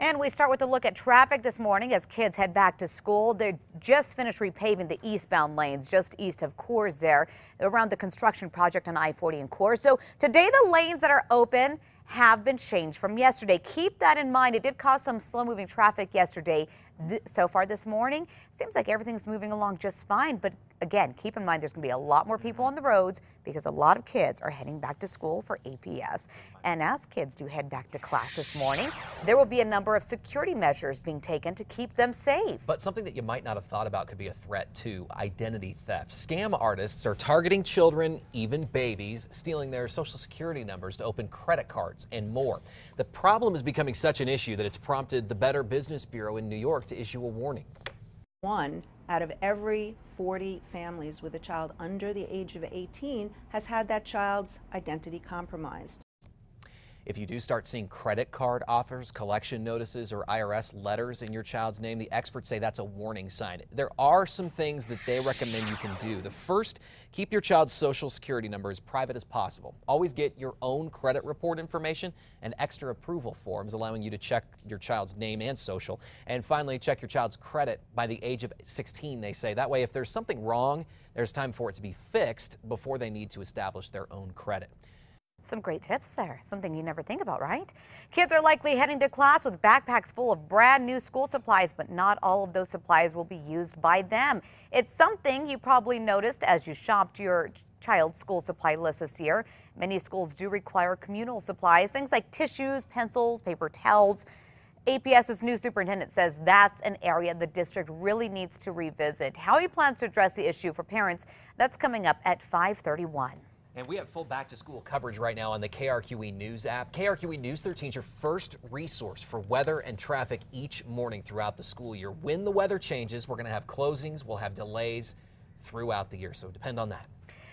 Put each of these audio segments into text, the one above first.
And we start with a look at traffic this morning as kids head back to school. They just finished repaving the eastbound lanes just east of Coors there around the construction project on I-40 in Coors. So today the lanes that are open have been changed from yesterday. Keep that in mind. It did cause some slow moving traffic yesterday. So far this morning, seems like everything's moving along just fine. But again, keep in mind there's going to be a lot more people on the roads because a lot of kids are heading back to school for APS. And as kids do head back to class this morning, there will be a number of security measures being taken to keep them safe. But something that you might not have thought about could be a threat too: identity theft. Scam artists are targeting children, even babies, stealing their social security numbers to open credit cards and more. The problem is becoming such an issue that it's prompted the Better Business Bureau in New York to issue a warning. 1 out of every 40 families with a child under the age of 18 has had that child's identity compromised. If you do start seeing credit card offers, collection notices, or IRS letters in your child's name, the experts say that's a warning sign. There are some things that they recommend you can do. The first, keep your child's social security number as private as possible. Always get your own credit report information and extra approval forms allowing you to check your child's name and social. And finally, check your child's credit by the age of 16, they say. That way, if there's something wrong, there's time for it to be fixed before they need to establish their own credit. Some great tips there. Something you never think about, right? Kids are likely heading to class with backpacks full of brand new school supplies, but not all of those supplies will be used by them. It's something you probably noticed as you shopped your child's school supply list this year. Many schools do require communal supplies, things like tissues, pencils, paper towels. APS's new superintendent says that's an area the district really needs to revisit. How he plans to address the issue for parents, that's coming up at 5:31. And we have full back-to-school coverage right now on the KRQE News app. KRQE News 13 is your first resource for weather and traffic each morning throughout the school year. When the weather changes, we're going to have closings, we'll have delays throughout the year, so depend on that.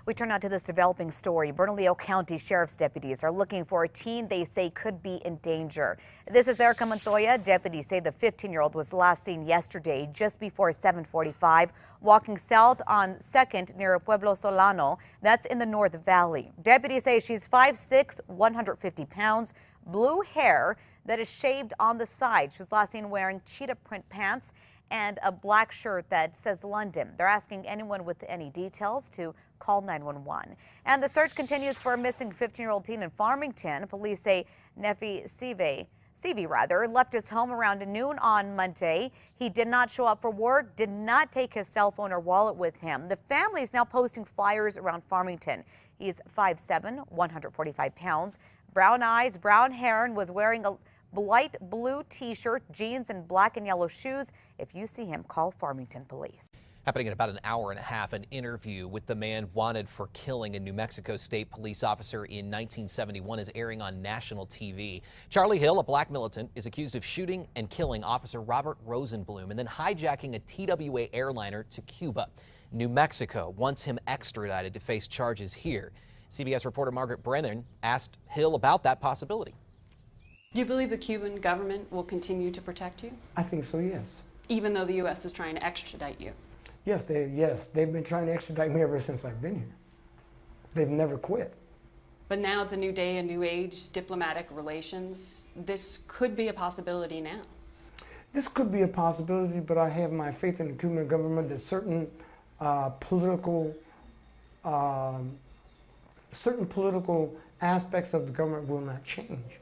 We turn now to this developing story. Bernalillo County Sheriff's deputies are looking for a teen they say could be in danger. This is Erica Montoya. Deputies say the 15-year-old was last seen yesterday just before 7:45 walking south on 2nd near Pueblo Solano. That's in the North Valley. Deputies say she's 5'6", 150 pounds, blue hair that is shaved on the side. She was last seen wearing cheetah print pants and a black shirt that says London. They're asking anyone with any details to call 911. And the search continues for a missing 15-year-old teen in Farmington. Police say Nefi Sivi left his home around noon on Monday. He did not show up for work, did not take his cell phone or wallet with him. The family is now posting flyers around Farmington. He's 5'7", 145 pounds, brown eyes, brown hair, and was wearing a light blue t-shirt, jeans, and black and yellow shoes. If you see him, call Farmington Police. Happening in about an hour and a half, an interview with the man wanted for killing a New Mexico State police officer in 1971 is airing on national TV. Charlie Hill, a black militant, is accused of shooting and killing Officer Robert Rosenblum and then hijacking a TWA airliner to Cuba. New Mexico wants him extradited to face charges here. CBS reporter Margaret Brennan asked Hill about that possibility. Do you believe the Cuban government will continue to protect you? I think so, yes. Even though the U.S. is trying to extradite you? Yes, they've been trying to extradite me ever since I've been here. They've never quit. But now it's a new day, a new age, diplomatic relations. This could be a possibility now. This could be a possibility, but I have my faith in the Cuban government that certain political aspects of the government will not change.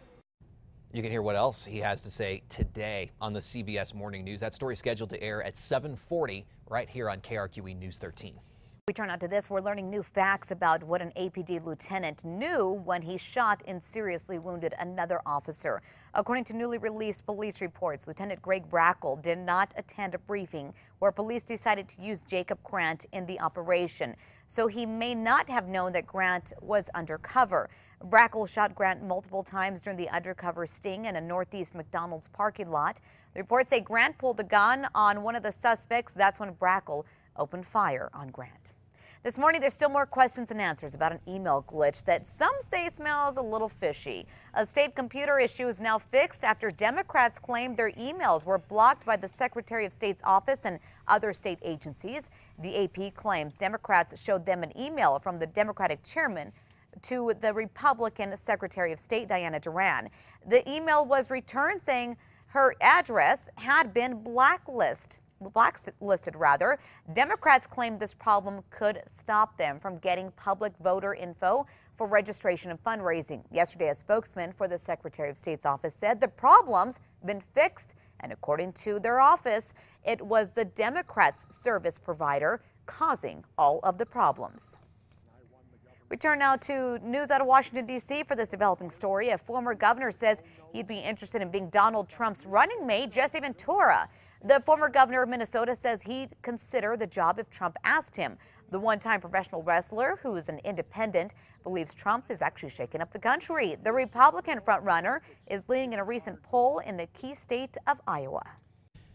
You can hear what else he has to say today on the CBS Morning News. That story scheduled to air at 7:40 right here on KRQE News 13. We turn out to this. We're learning new facts about what an APD lieutenant knew when he shot and seriously wounded another officer. According to newly released police reports, Lieutenant Greg Brackle did not attend a briefing where police decided to use Jacob Grant in the operation. So he may not have known that Grant was undercover. Brackle shot Grant multiple times during the undercover sting in a Northeast McDonald's parking lot. The reports say Grant pulled the gun on one of the suspects. That's when Brackle opened fire on Grant. This morning, there's still more questions and answers about an email glitch that some say smells a little fishy. A state computer issue is now fixed after Democrats claimed their emails were blocked by the Secretary of State's office and other state agencies. The AP claims Democrats showed them an email from the Democratic chairman to the Republican Secretary of State, Diana Duran. The email was returned saying Her address had been blacklisted. Democrats claim this problem could stop them from getting public voter info for registration and fundraising. Yesterday, a spokesman for the Secretary of State's office said the problem's been fixed, and according to their office, it was the Democrats' service provider causing all of the problems. We turn now to news out of Washington, D.C. for this developing story. A former governor says he'd be interested in being Donald Trump's running mate, Jesse Ventura. The former governor of Minnesota says he'd consider the job if Trump asked him. The one-time professional wrestler, who is an independent, believes Trump is actually shaking up the country. The Republican frontrunner is leading in a recent poll in the key state of Iowa.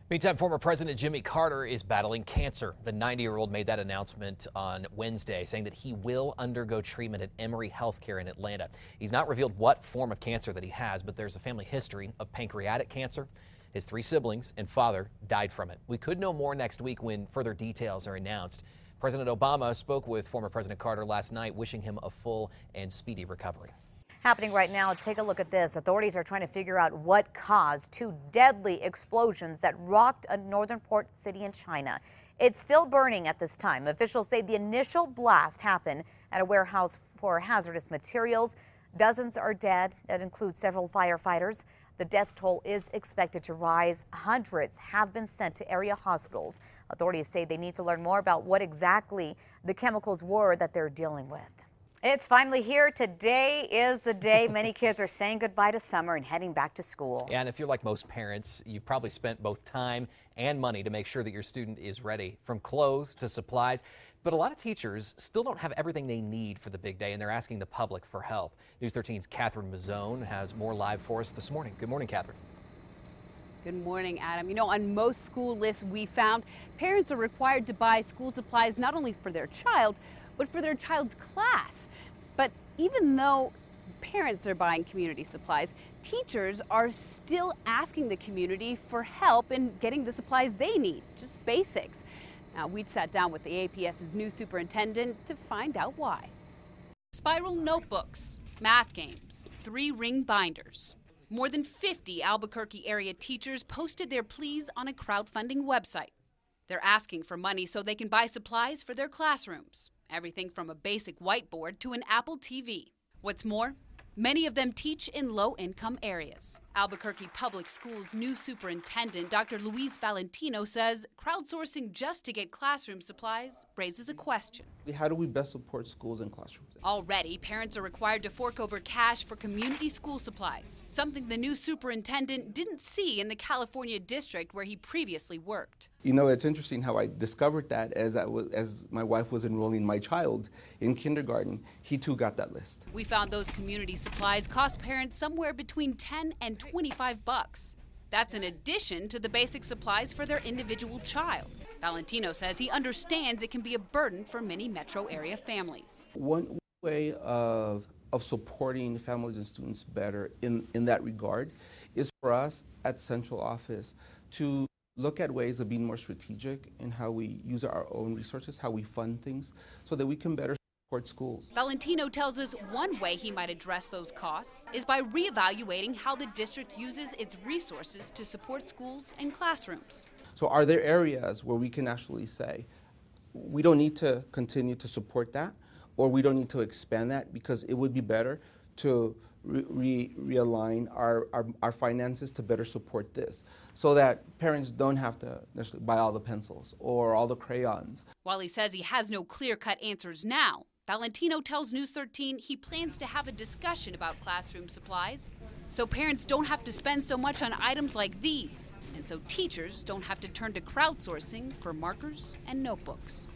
Meantime, former President Jimmy Carter is battling cancer. The 90-year-old made that announcement on Wednesday, saying that he will undergo treatment at Emory Healthcare in Atlanta. He's not revealed what form of cancer that he has, but there's a family history of pancreatic cancer. His 3 siblings and father died from it. We could know more next week when further details are announced. President Obama spoke with former President Carter last night, wishing him a full and speedy recovery. Happening right now, take a look at this. Authorities are trying to figure out what caused 2 deadly explosions that rocked a northern port city in China. It's still burning at this time. Officials say the initial blast happened at a warehouse for hazardous materials. Dozens are dead. That includes several firefighters. The death toll is expected to rise. Hundreds have been sent to area hospitals. Authorities say they need to learn more about what exactly the chemicals were that they're dealing with. It's finally here. Today is the day many kids are saying goodbye to summer and heading back to school. Yeah, and if you're like most parents, you've probably spent both time and money to make sure that your student is ready, from clothes to supplies. But a lot of teachers still don't have everything they need for the big day, and they're asking the public for help. News 13's Catherine Mazzone has more live for us this morning. Good morning, Catherine. Good morning, Adam. You know, on most school lists we found, parents are required to buy school supplies not only for their child, but for their child's class. But even though parents are buying community supplies, teachers are still asking the community for help in getting the supplies they need, just basics. Now, we sat down with the APS's new superintendent to find out why. Spiral notebooks, math games, 3-ring binders. More than 50 Albuquerque area teachers posted their pleas on a crowdfunding website. They're asking for money so they can buy supplies for their classrooms. Everything from a basic whiteboard to an Apple TV. What's more, many of them teach in low-income areas. Albuquerque Public Schools' new superintendent, Dr. Luis Valentino, says crowdsourcing just to get classroom supplies raises a question. How do we best support schools and classrooms? Already, parents are required to fork over cash for community school supplies, something the new superintendent didn't see in the California district where he previously worked. You know, it's interesting how I discovered that as my wife was enrolling my child in kindergarten. He too got that list. We found those community supplies cost parents somewhere between $10 and $25. That's in addition to the basic supplies for their individual child. Valentino says he understands it can be a burden for many metro area families. One way of supporting families and students better in that regard is for us at central office to look at ways of being more strategic in how we use our own resources, how we fund things, so that we can better support schools. Valentino tells us one way he might address those costs is by reevaluating how the district uses its resources to support schools and classrooms. So are there areas where we can actually say, we don't need to continue to support that, or we don't need to expand that, because it would be better to realign our finances to better support this, so that parents don't have to necessarily buy all the pencils or all the crayons. While he says he has no clear-cut answers now, Valentino tells News 13 he plans to have a discussion about classroom supplies so parents don't have to spend so much on items like these, and so teachers don't have to turn to crowdsourcing for markers and notebooks.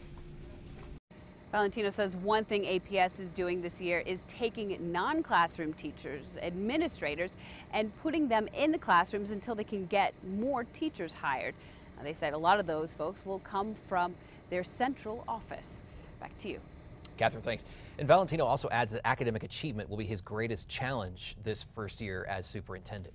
Valentino says one thing APS is doing this year is taking non-classroom teachers, administrators, and putting them in the classrooms until they can get more teachers hired. Now, they said a lot of those folks will come from their central office. Back to you. Catherine, thanks. And Valentino also adds that academic achievement will be his greatest challenge this first year as superintendent.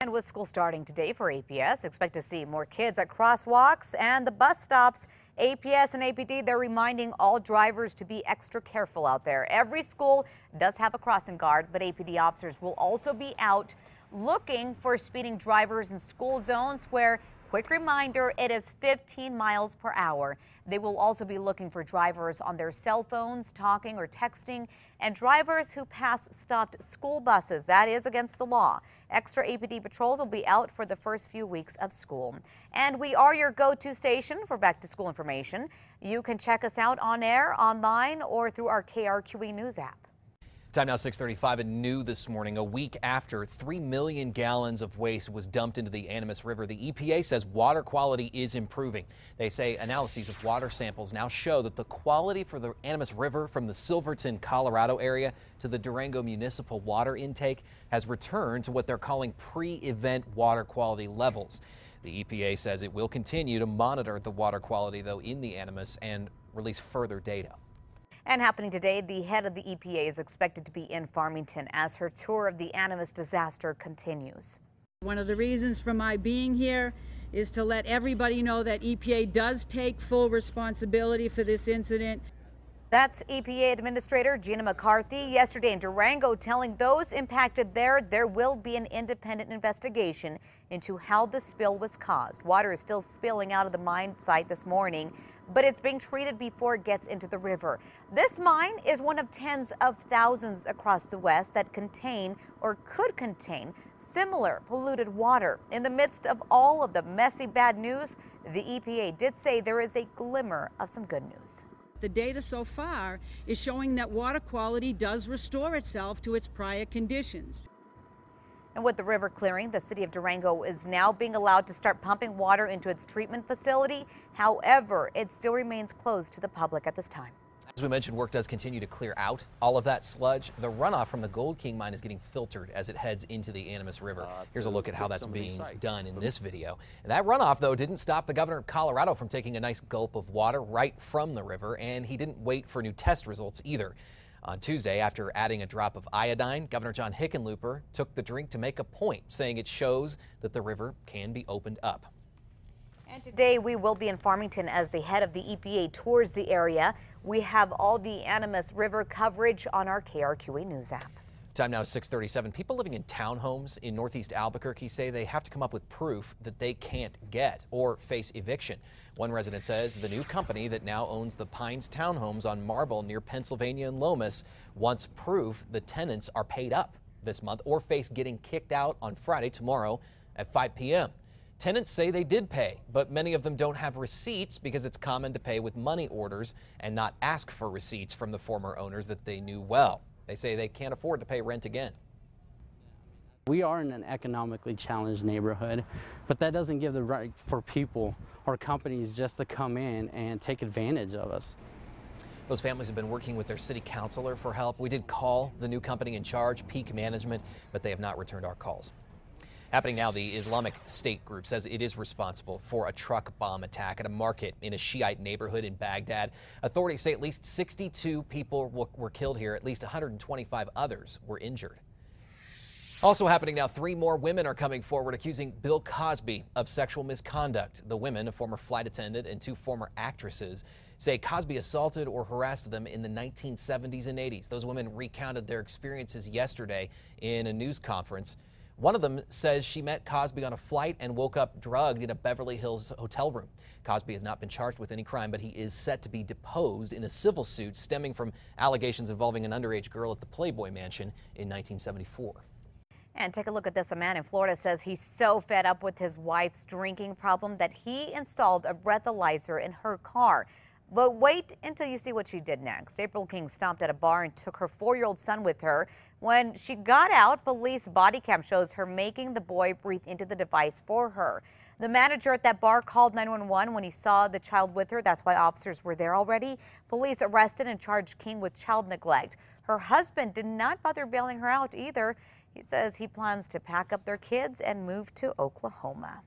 And with school starting today for APS, expect to see more kids at crosswalks and the bus stops. APS and APD, they're reminding all drivers to be extra careful out there. Every school does have a crossing guard, but APD officers will also be out looking for speeding drivers in school zones where, quick reminder, it is 15 miles per hour. They will also be looking for drivers on their cell phones, talking or texting, and drivers who pass stopped school buses. That is against the law. Extra APD patrols will be out for the first few weeks of school. And we are your go-to station for back-to-school information. You can check us out on air, online, or through our KRQE News app. Time now 6:35 and new this morning. A week after 3 million gallons of waste was dumped into the Animas River, the EPA says water quality is improving. They say analyses of water samples now show that the quality for the Animas River from the Silverton, Colorado area to the Durango municipal water intake has returned to what they're calling pre-event water quality levels. The EPA says it will continue to monitor the water quality, though, in the Animas and release further data. And happening today, the head of the EPA is expected to be in Farmington as her tour of the Animas disaster continues. One of the reasons for my being here is to let everybody know that EPA does take full responsibility for this incident. That's EPA Administrator Gina McCarthy yesterday in Durango telling those impacted there will be an independent investigation into how the spill was caused. Water is still spilling out of the mine site this morning, but it's being treated before it gets into the river. This mine is one of tens of thousands across the West that contain or could contain similar polluted water. In the midst of all of the messy bad news, the EPA did say there is a glimmer of some good news. The data so far is showing that water quality does restore itself to its prior conditions. And with the river clearing, the city of Durango is now being allowed to start pumping water into its treatment facility. However, it still remains closed to the public at this time. As we mentioned, work does continue to clear out all of that sludge. The runoff from the Gold King mine is getting filtered as it heads into the Animas River. Here's a look at how that's being done in this video. And that runoff, though, didn't stop the governor of Colorado from taking a nice gulp of water right from the river, and he didn't wait for new test results either. On Tuesday, after adding a drop of iodine, Governor John Hickenlooper took the drink to make a point, saying it shows that the river can be opened up. And today we will be in Farmington as the head of the EPA tours the area. We have all the Animas River coverage on our KRQE News app. Time now 6:37. People living in townhomes in northeast Albuquerque say they have to come up with proof that they can't get or face eviction. One resident says the new company that now owns the Pines Townhomes on Marble near Pennsylvania and Lomas wants proof the tenants are paid up this month or face getting kicked out on Friday, tomorrow at 5 p.m. Tenants say they did pay, but many of them don't have receipts because it's common to pay with money orders and not ask for receipts from the former owners that they knew well. They say they can't afford to pay rent again. We are in an economically challenged neighborhood, but that doesn't give the right for people or companies just to come in and take advantage of us. Those families have been working with their city councilor for help. We did call the new company in charge, Peak Management, but they have not returned our calls. Happening now, the Islamic State group says it is responsible for a truck bomb attack at a market in a Shiite neighborhood in Baghdad. Authorities say at least 62 people were killed here. At least 125 others were injured. Also happening now, 3 more women are coming forward accusing Bill Cosby of sexual misconduct. The women, a former flight attendant and 2 former actresses, say Cosby assaulted or harassed them in the 1970s and 80s. Those women recounted their experiences yesterday in a news conference. One of them says she met Cosby on a flight and woke up drugged in a Beverly Hills hotel room. Cosby has not been charged with any crime, but he is set to be deposed in a civil suit stemming from allegations involving an underage girl at the Playboy Mansion in 1974. And take a look at this. A man in Florida says he's so fed up with his wife's drinking problem that he installed a breathalyzer in her car. But wait until you see what she did next. April King stopped at a bar and took her 4-year-old son with her. When she got out, police body cam shows her making the boy breathe into the device for her. The manager at that bar called 911 when he saw the child with her. That's why officers were there already. Police arrested and charged King with child neglect. Her husband did not bother bailing her out either. He says he plans to pack up their kids and move to Oklahoma.